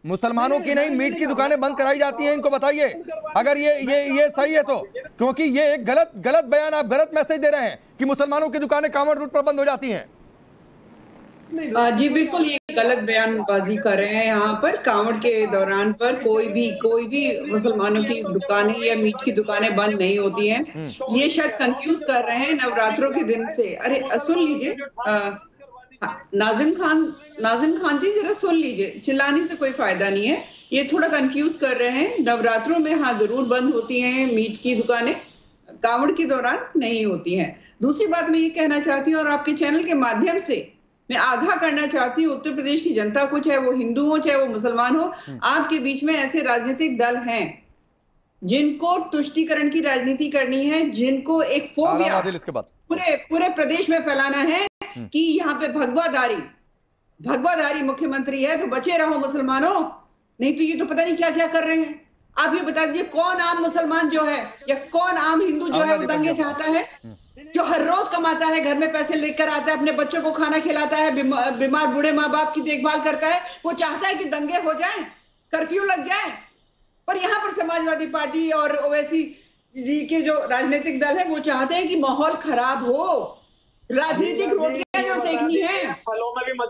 मुसलमानों की नहीं मीट की दुकानें बंद कराई जाती हैं, इनको बताइए अगर ये सही है तो, क्योंकि ये एक गलत बयान, आप गलत मैसेज दे रहे हैं कि मुसलमानों की दुकानें कांवड़ रूट पर बंद हो जाती हैं। जी बिल्कुल, ये गलत बयानबाजी कर रहे हैं। यहाँ पर कांवड़ के दौरान पर कोई भी मुसलमानों की दुकानें या मीट की दुकानें बंद नहीं होती हैं। ये शायद कंफ्यूज कर रहे हैं नवरात्रों के दिन से। अरे सुन लीजिए नाजिम खान जी, जरा सुन लीजिए, चिल्लाने से कोई फायदा नहीं है। ये थोड़ा कंफ्यूज कर रहे हैं। नवरात्रों में हाँ जरूर बंद होती हैं मीट की दुकानें, कांवड़ के दौरान नहीं होती हैं। दूसरी बात मैं ये कहना चाहती हूँ और आपके चैनल के माध्यम से मैं आगाह करना चाहती हूँ उत्तर प्रदेश की जनता को, चाहे वो हिंदू हो चाहे वो मुसलमान हो, आपके बीच में ऐसे राजनीतिक दल हैं जिनको तुष्टीकरण की राजनीति करनी है, जिनको एक फोबिया पूरे प्रदेश में फैलाना है कि यहाँ पे भगवाधारी मुख्यमंत्री है, तो बचे रहो मुसलमानों, नहीं तो ये तो पता नहीं क्या क्या कर रहे हैं। आप ये बता दीजिए कौन आम मुसलमान जो है या कौन आम हिंदू जो है वो दंगे चाहता है, जो हर रोज कमाता है, घर में पैसे लेकर आता है, अपने बच्चों को खाना खिलाता है, बीमार बूढ़े माँ बाप की देखभाल करता है, वो चाहता है कि दंगे हो जाएं, कर्फ्यू लग जाए। पर यहाँ पर समाजवादी पार्टी और ओवैसी जी के जो राजनीतिक दल है वो चाहते हैं कि माहौल खराब हो, राजनीतिक रोटियां जो सेकनी है।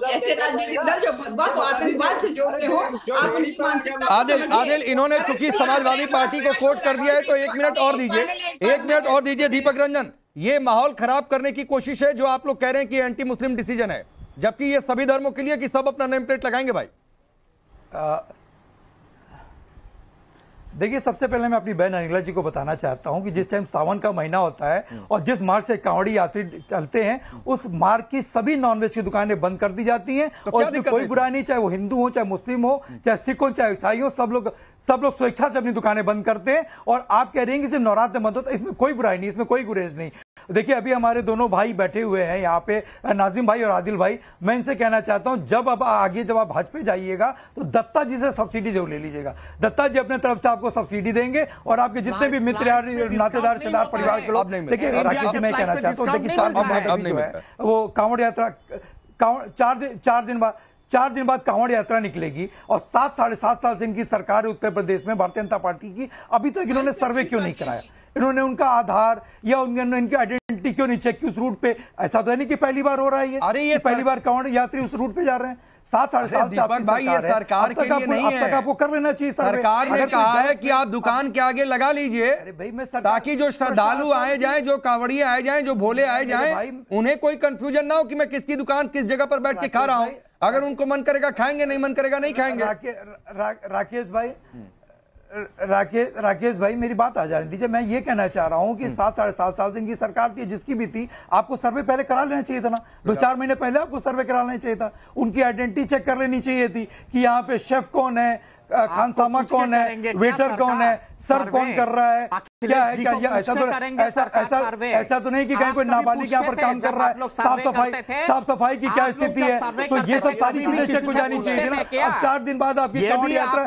ऐसे राजनीतिक दल जो भगवा को आतंकवाद से जोड़ते हो, आप उनकी मानसिकता। आदिल, इन्होंने चूंकि समाजवादी पार्टी को कोट कर दिया है तो 1 मिनट और दीजिए दीपक रंजन। ये माहौल खराब करने की कोशिश है जो आप लोग कह रहे हैं कि एंटी मुस्लिम डिसीजन है, जबकि ये सभी धर्मों के लिए कि सब अपना नेम प्लेट लगाएंगे भाई। देखिए, सबसे पहले मैं अपनी बहन अनिला जी को बताना चाहता हूं कि जिस टाइम सावन का महीना होता है और जिस मार्ग से कांवड़ी यात्री चलते हैं उस मार्ग की सभी नॉनवेज की दुकानें बंद कर दी जाती हैं। तो और इसमें कोई बुराई नहीं, चाहे वो हिंदू हो, चाहे मुस्लिम हो, चाहे सिख हो, चाहे ईसाई हो, सब लोग स्वेच्छा से अपनी दुकानें बंद करते हैं। और आप कह रहे हैं कि सिर्फ नवरात्र बंद होता है, इसमें कोई बुराई नहीं, इसमें कोई गुरेज नहीं। देखिए, अभी हमारे दोनों भाई बैठे हुए हैं यहाँ पे, नाजिम भाई और आदिल भाई। मैं इनसे कहना चाहता हूं, जब आप हज पे जाइएगा तो दत्ता जी से सब्सिडी जरूर ले लीजिएगा। दत्ता जी अपने तरफ से आपको सब्सिडी देंगे और आपके जितने भी मित्र नातेदार रिश्तेदार परिवार के लोग। देखिए राकेश जी, मैं कहना चाहता हूँ, देखिए वो कांवड़ यात्रा 4 दिन बाद कांवड़ यात्रा निकलेगी और 7 साढ़े 7 साल से इनकी सरकार है उत्तर प्रदेश में भारतीय जनता पार्टी की। अभी तक इन्होंने सर्वे क्यों नहीं कराया? इन्होंने उनका आधार या इनकी आइडेंटिटी क्यों नहीं चेक की उस रूट पे? ऐसा तो है नहीं कि पहली बार हो रहा है। अरे ये पहली बार कांवड़ यात्री उस रूट पे जा रहे हैं। 7 साढ़े 7 दीपक भाई, ये सरकार के लिए नहीं है, आपको कर लेना चाहिए। सरकार ने कहा है कि आप दुकान के आगे लगा लीजिए ताकि जो श्रद्धालु आए जाएं, जो कांवड़िए आए जाएं, जो भोले आए जाएं, उन्हें कोई कंफ्यूजन ना हो कि मैं किसकी दुकान किस जगह पर बैठ के खा रहा हूं। अगर उनको मन करेगा खाएंगे, नहीं मन करेगा नहीं खाएंगे। राकेश भाई मेरी बात आ जाने दीजिए। मैं ये कहना चाह रहा हूं कि 7 साढ़े 7 साल से इनकी सरकार थी, जिसकी भी थी, आपको सर्वे पहले करा लेना चाहिए था ना। 2-4 महीने पहले आपको सर्वे करा लेना चाहिए था। उनकी आइडेंटिटी चेक कर लेनी चाहिए थी कि यहाँ पे शेफ कौन है, खान सामा कौन है, वेटर कौन है, सर्व कौन कर रहा है, क्या है, क्या ऐसा तो नहीं कि कहीं कोई नाबालिग यहाँ पर काम कर रहा है। साफ सफाई की क्या स्थिति है, तो ये सब सारी चीजें चेक हो जानी चाहिए ना। अब 4 दिन बाद आपकी कांवड़ यात्रा,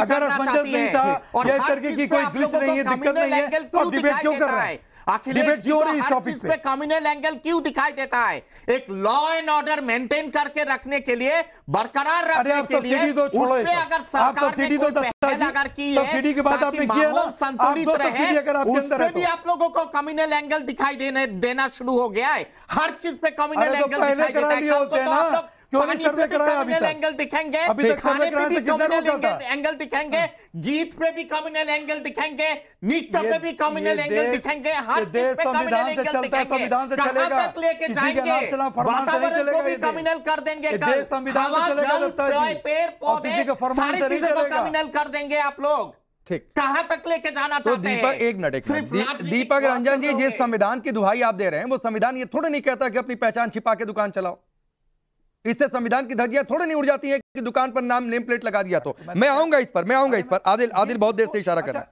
अगर असमंजस नहीं था या इस तरीके की कोई ग्लिच नहीं है, दिक्कत नहीं है, तो डिबेट क्यों कर रहा है? अखिलेश जी को हर चीज पे कम्युनल एंगल क्यों दिखाई देता है? एक लॉ एंड ऑर्डर मेंटेन करके रखने के लिए, बरकरार रखने के लिए, उसमें अगर सरकार ने कोई पहल अगर की है ताकि माहौल संतुलित रहे, उसमें भी आप लोगों को कम्युनल एंगल दिखाई देना शुरू हो गया है। हर चीज पे कम्युनल एंगल दिखाई देता है। कल को तो आप लोग पानी पे भी कम्युनल एंगल दिखेंगे, खाने पे भी कम्युनल एंगल दिखेंगे, गीत पे भी कम्युनल एंगल दिखेंगे, नृत्य पे भी कम्युनल एंगल दिखेंगे, हर चीज पे कम्युनल एंगल दिखेंगे। कहां तक लेके जाएंगे? वातावरण को भी कम्युनल कर देंगे। कल हवा, जल, पेड़ पौधे सारी चीजों को कम्युनल कर देंगे आप लोग। ठीक, कहां तक लेके जाना चाहते हैं? एक मिनट, दीपक रंजन जी, जिस संविधान की दुहाई आप दे रहे हैं वो संविधान ये थोड़ा नहीं कहता कि अपनी पहचान छिपा के दुकान चलाओ। इससे संविधान की धज्जियां थोड़ी नहीं उड़ जाती है कि दुकान पर नेम प्लेट लगा दिया। तो मैं आऊंगा इस पर। आदिल बहुत देर से इशारा कर रहा है।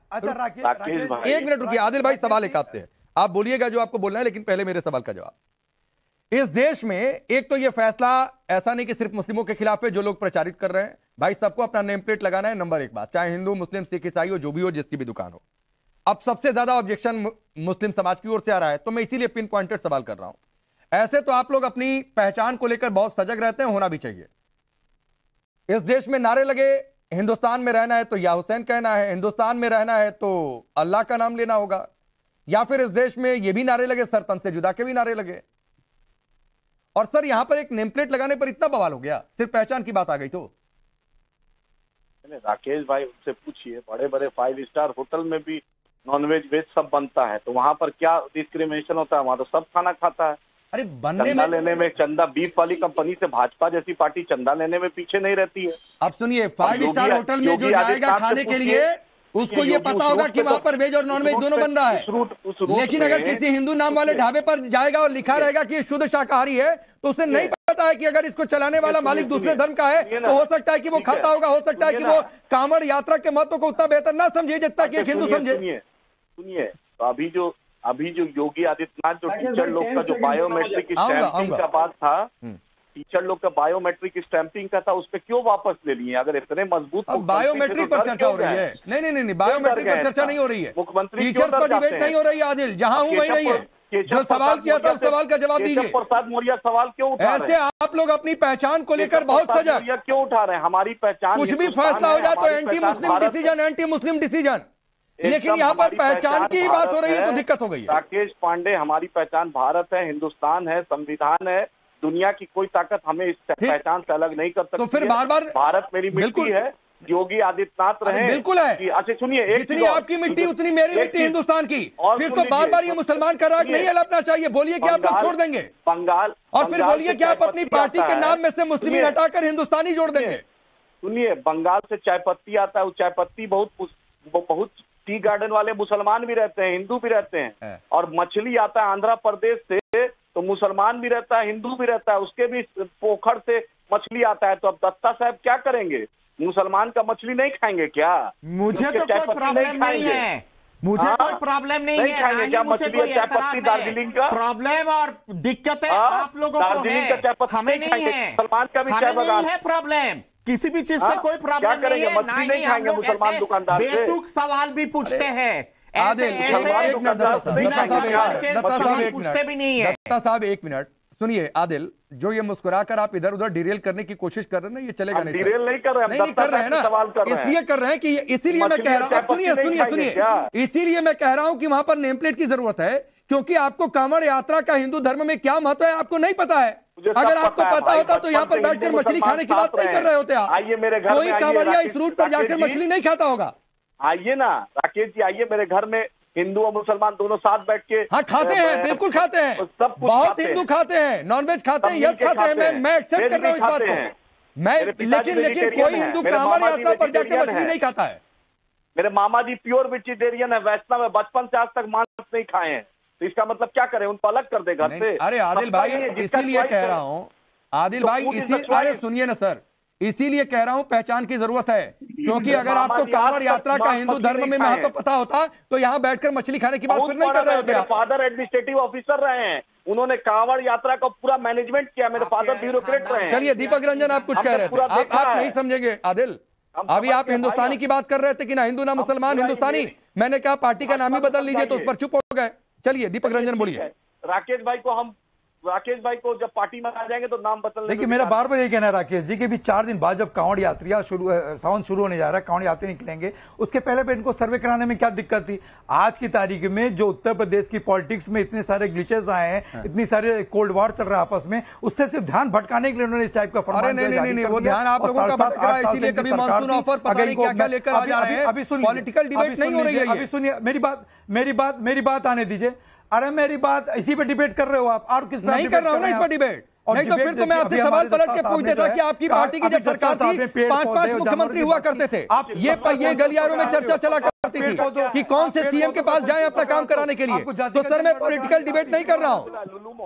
1 मिनट रुकिए आदिल भाई, सवाल एक आपसे है, आप बोलिएगा जो आपको बोलना है, लेकिन पहले मेरे सवाल का जवाब। इस देश में एक तो यह फैसला ऐसा नहीं कि सिर्फ मुस्लिमों के खिलाफ है जो लोग प्रचारित कर रहे हैं, भाई सबको अपना नेम प्लेट लगाना है, नंबर 1 बात, चाहे हिंदू मुस्लिम सिख ईसाई हो, जो भी हो, जिसकी भी दुकान हो। अब सबसे ज्यादा ऑब्जेक्शन मुस्लिम समाज की ओर से आ रहा है, तो मैं इसीलिए पिन पॉइंटेड सवाल कर रहा हूं। ऐसे तो आप लोग अपनी पहचान को लेकर बहुत सजग रहते हैं, होना भी चाहिए। इस देश में नारे लगे, हिंदुस्तान में रहना है तो या हुसैन कहना है, हिंदुस्तान में रहना है तो अल्लाह का नाम लेना होगा, या फिर इस देश में ये भी नारे लगे, सर तन से जुदा के भी नारे लगे। और सर यहां पर एक नेम प्लेट लगाने पर इतना बवाल हो गया, सिर्फ पहचान की बात आ गई। तो राकेश भाई उनसे पूछिए, बड़े बड़े 5 स्टार होटल में भी नॉनवेज वेज सब बनता है, तो वहां पर क्या डिस्क्रिमिनेशन होता है? वहां तो सब खाना खाता है। अरे बनने चंदा लेने में, चंदा बीफ वाली कंपनी से भाजपा जैसी पार्टी चंदा लेने में पीछे नहीं रहती है। अब सुनिए, 5 स्टार होटल में जो जाएगा खाने के लिए, उसको ये पता होगा कि वहां पर वेज और नॉन वेज दोनों बन रहा है। लेकिन अगर किसी हिंदू नाम वाले ढाबे पर जाएगा और लिखा रहेगा कि ये शुद्ध शाकाहारी है, तो उसे नहीं पता है कि अगर इसको चलाने वाला मालिक दूसरे धर्म का है, तो हो सकता है कि वो खाता होगा, हो सकता है कि वो कांवड़ यात्रा के महत्व को उतना बेहतर ना समझे जितना कि एक हिंदू समझे। सुनिए, तो अभी जो योगी आदित्यनाथ जो टीचर लोग का जो बायोमेट्रिक स्टैंपिंग का बात था, टीचर लोग का बायोमेट्रिक स्टैंपिंग का था, उस पर क्यों वापस ले लिए? अगर इतने मजबूत बायोमेट्रिक पर चर्चा हो रही है। नहीं, बायोमेट्रिक पर चर्चा नहीं हो रही है, मुख्यमंत्री टीचर पर डिबेट नहीं हो रही है। आदिल, जहां हूं वहीं नहीं है। जो सवाल किया था उस सवाल का जवाब दीजिए। प्रसाद मौर्य सवाल क्यों उठा रहे हैं? ऐसे आप लोग अपनी पहचान को लेकर बहुत सजग क्यों उठा रहे हैं? हमारी पहचान, कुछ भी फैसला हो जाए तो एंटी मुस्लिम डिसीजन, लेकिन यहाँ पर पहचान की बात हो रही है तो दिक्कत हो गई है। राकेश पांडे, हमारी पहचान भारत है, हिंदुस्तान है, संविधान है, दुनिया की कोई ताकत हमें इस पहचान से अलग नहीं कर सकती। तो फिर बार भारत मेरी मिट्टी है, योगी आदित्यनाथ रहे। बिल्कुल है। अच्छा सुनिए, जितनी आपकी मिट्टी उतनी मेरी मिट्टी हिंदुस्तान की। फिर तो बार ये मुसलमान का राग नहीं अलपना चाहिए। बोलिए कि आप लोग छोड़ देंगे बंगाल, और फिर बोलिए कि आप अपनी पार्टी के नाम में से मुस्लिम हटाकर हिंदुस्तानी जोड़ देंगे। सुनिए, बंगाल से चाय पत्ती आता है, वो चाय पत्ती बहुत टी गार्डन वाले मुसलमान भी रहते हैं, हिंदू भी रहते हैं। और मछली आता है आंध्र प्रदेश से, तो मुसलमान भी रहता है, हिंदू भी रहता है, उसके भी पोखर से मछली आता है। तो अब दत्ता साहब क्या करेंगे? मुसलमान का मछली नहीं खाएंगे क्या? मुझे तो कोई प्रॉब्लम नहीं है, मुझे कोई प्रॉब्लम नहीं है, क्या मुझे कोई दार्जिलिंग का प्रॉब्लम और दिक्कत है आप लोगों को है, हमें नहीं है, मुसलमान का भी हमें नहीं है प्रॉब्लम, किसी भी चीज से कोई प्रॉब्लम नहीं है, ना ही हम लोग ऐसे बेतुक सवाल भी पूछते हैं, ऐसे बिना सवाल के सवाल पूछते भी नहीं है। दत्ता साहब एक मिनट सुनिए। आदिल, जो ये मुस्कुराकर आप इधर उधर डिरेल करने की कोशिश कर रहे हैं ना, ये चलेगा नहीं। डिरेल नहीं कर रहे हैं, नहीं कर रहे हैं ना, इसलिए कर रहे हैं कि इसीलिए मैं कह रहा हूँ, सुनिए, इसीलिए मैं कह रहा हूं कि वहां पर नेम प्लेट की जरूरत है, क्योंकि आपको कांवड़ यात्रा का हिंदू धर्म में क्या महत्व है आपको नहीं पता है। अगर आपको पता होता तो यहाँ पर बैठकर मछली खाने की बात नहीं कर रहे होते आप। आइए मेरे घर, कोई कांवड़िया इस रूट पर जाकर मछली नहीं खाता होगा। आइए ना राकेश जी, आइए मेरे घर में, हिंदू और मुसलमान दोनों साथ बैठ के। हाँ खाते हैं, बिल्कुल खाते हैं, सब बहुत हिंदू खाते हैं, नॉनवेज खाते हैं, यस खाते हैं, मैं एक्सेप्ट कर रहा हूँ इस बात को मैं, लेकिन कोई हिंदू कांवड़ यात्रा पर जाकर मछली नहीं खाता है। मेरे मामा जी प्योर वेजिटेरियन है, वैष्णव है, बचपन से आज तक मांस नहीं खाए हैं, तो इसका मतलब क्या करें, उनको अलग कर दे घर से? अरे आदिल भाई इसीलिए कह रहा हूँ, आदिल भाई अरे सुनिए ना सर, इसीलिए कह रहा हूं पहचान की जरूरत है, क्योंकि अगर आपको कांवड़ यात्रा का हिंदू धर्म में महत्व पता होता तो यहां बैठकर मछली खाने की बात फिर नहीं कर रहे होते। मेरे फादर एडमिनिस्ट्रेटिव ऑफिसर रहे हैं, उन्होंने कांवड़ यात्रा का पूरा मैनेजमेंट किया, मेरे फादर ब्यूरोक्रेट रहे हैं। चलिए दीपक रंजन, आप कुछ कह रहे थे, आप नहीं समझेंगे आदिल, अभी आप हिंदुस्तानी की बात कर रहे थे कि ना हिंदू ना मुसलमान, हिंदुस्तानी, मैंने कहा पार्टी का नाम ही बदल लीजिए तो उस पर चुप हो गए। चलिए दीपक रंजन बोलिए। राकेश भाई को जब पार्टी में आ जाएंगे तो नाम बदल। देखिए मेरा बार बार ये कहना है राकेश जी कि भी 4 दिन बाद जब कांवड़ यात्रा सावन शुरू होने जा रहा है, कांवड़ यात्री निकलेंगे, उसके पहले पे इनको सर्वे कराने में क्या दिक्कत थी? आज की तारीख में जो उत्तर प्रदेश की पॉलिटिक्स में इतने सारे ग्लिचेस आए हैं, इतनी सारे कोल्ड वॉर चल रहा है आपस में, उससे सिर्फ ध्यान भटकाने के लिए उन्होंने इस टाइप का फरमान। नहीं, वो ध्यान आप लोगों का भटक रहा है, इसीलिए कभी मानसून ऑफर पता नहीं क्या क्या लेकर आ जा रहे हैं। अभी सुनिए, पॉलिटिकल डिबेट नहीं हो रही है। अभी सुनिए मेरी बात आने दीजिए। अरे मेरी बात इसी पे डिबेट कर रहे हो आप, और किस नहीं कर रहा हूं ना इस पर डिबेट, नहीं तो फिर तो मैं आपसे सवाल पलट के पूछ देता कि आपकी पार्टी की जब सरकार थी 5-5 मुख्यमंत्री हुआ करते थे, ये गलियारों में चर्चा चला करती थी कि कौन से सीएम के पास जाएं अपना काम कराने के लिए। तो सर मैं पॉलिटिकल डिबेट नहीं कर रहा हूं।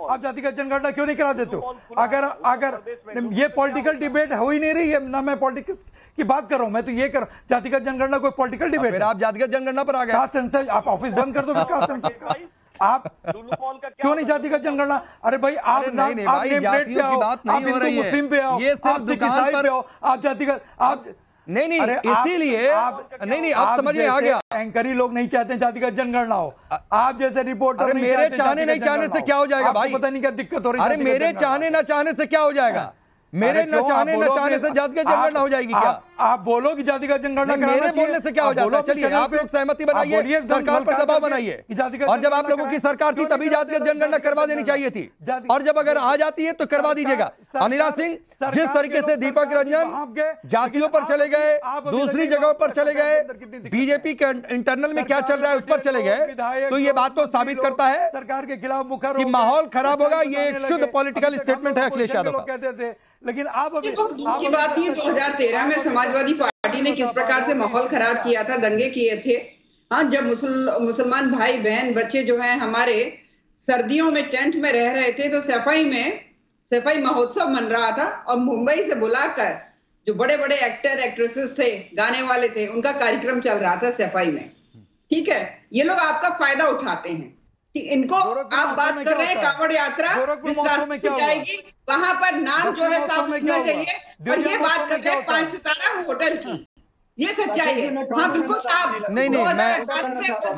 आप जातिगत जनगणना क्यों नहीं करा देते हो? अगर ये पॉलिटिकल डिबेट हो ही नहीं रही है ना, मैं पॉलिटिक्स की बात कर रहा हूं, मैं तो ये कर जातिगत जनगणना कोई पॉलिटिकल डिबेट है? आप जातिगत जनगणना पर आ गए, कास्ट सेंसस आप ऑफिस बंद कर दो, कास्ट सेंसस का आप क्यों नहीं जातिगत जनगणना? अरे भाई आप जातियों की बात नहीं हो रही है, मुस्लिम पे आओ, ये सिर्फ दुकान पर आप जातिगत आप नहीं इसीलिए नहीं आप समझ में आ गया। एंकरी लोग नहीं चाहते हैं जातिगत जनगणना हो, आप जैसे रिपोर्टर मेरे चाहने नहीं चाहने से क्या हो जाएगा भाई? पता नहीं क्या दिक्कत हो रही है। अरे मेरे चाहने न चाहने से क्या हो जाएगा? मेरे न चाहने से जातिगत जनगणना हो जाएगी क्या? आप बोलो कि जातिगत जनगणना मेरे बोलने से क्या हो जाता है? चलिए आप लोग सहमति बनाइए, सरकार पर दबाव बनाइए, और जब आप लोगों की सरकार थी तभी जातिगत जनगणना करवा देनी चाहिए थी, और जब अगर आ जाती है तो करवा दीजिएगा। अनिला सिंह, जिस तरीके से दीपक रंजन जातियों पर चले गए, दूसरी जगहों पर चले गए, बीजेपी के इंटरनल में क्या चल रहा है उस पर चले गए, तो ये बात तो साबित करता है सरकार के खिलाफ मुखर कि माहौल खराब होगा। ये एक शुद्ध पॉलिटिकल स्टेटमेंट है अखिलेश यादव का। कहते थे, लेकिन आप अभी दूर की बात नहीं, 2013 में समाजवादी पार्टी ने किस प्रकार से माहौल खराब किया था, दंगे किए थे। हाँ, जब मुसलमान भाई बहन बच्चे जो हैं हमारे सर्दियों में टेंट में रह रहे थे, तो सफाई महोत्सव मन रहा था, और मुंबई से बुलाकर जो बड़े बड़े एक्टर एक्ट्रेसेस थे, गाने वाले थे, उनका कार्यक्रम चल रहा था सफाई में। ठीक है, ये लोग आपका फायदा उठाते हैं कि इनको आप बात कर रहे हैं कांवड़ यात्रा जिस रास्ते से जाएगी वहां पर नाम जो है साफ लिखना चाहिए, और ये बात करते हैं 5 सितारा होटल की, ये सच्चाई है। हाँ बिल्कुल साहब, नहीं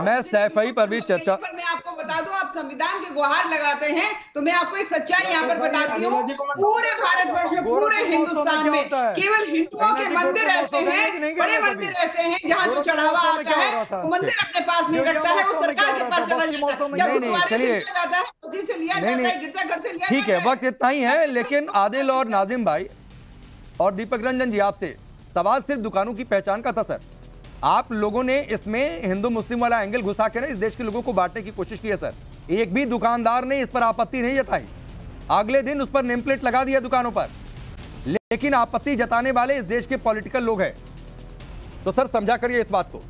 मैं सैफई पर भी चर्चा, मैं आपको बता दूं, आप संविधान के गुहार लगाते हैं, तो मैं आपको एक सच्चाई यहाँ पर बताती हूँ। पूरे भारतवर्ष में, पूरे हिंदुस्तान में केवल हिंदुओं के मंदिर ऐसे हैं, बड़े मंदिर ऐसे हैं जहाँ जो चढ़ावा आता है वो मंदिर अपने पास नहीं रखता है, वो सरकार के पास चला जाता है, गिरजाघर से लिया। ठीक है, वक्त इतना ही है, लेकिन आदिल और नाजिम भाई और दीपक रंजन जी, आपसे सवाल सिर्फ दुकानों की पहचान का था सर। आप लोगों ने इसमें हिंदू मुस्लिम वाला एंगल घुसा के ना इस देश के लोगों को बांटने की कोशिश की है सर। एक भी दुकानदार ने इस पर आपत्ति नहीं जताई, अगले दिन उस पर नेम प्लेट लगा दिया दुकानों पर। लेकिन आपत्ति जताने वाले इस देश के पॉलिटिकल लोग हैं। तो सर समझा करिए इस बात को।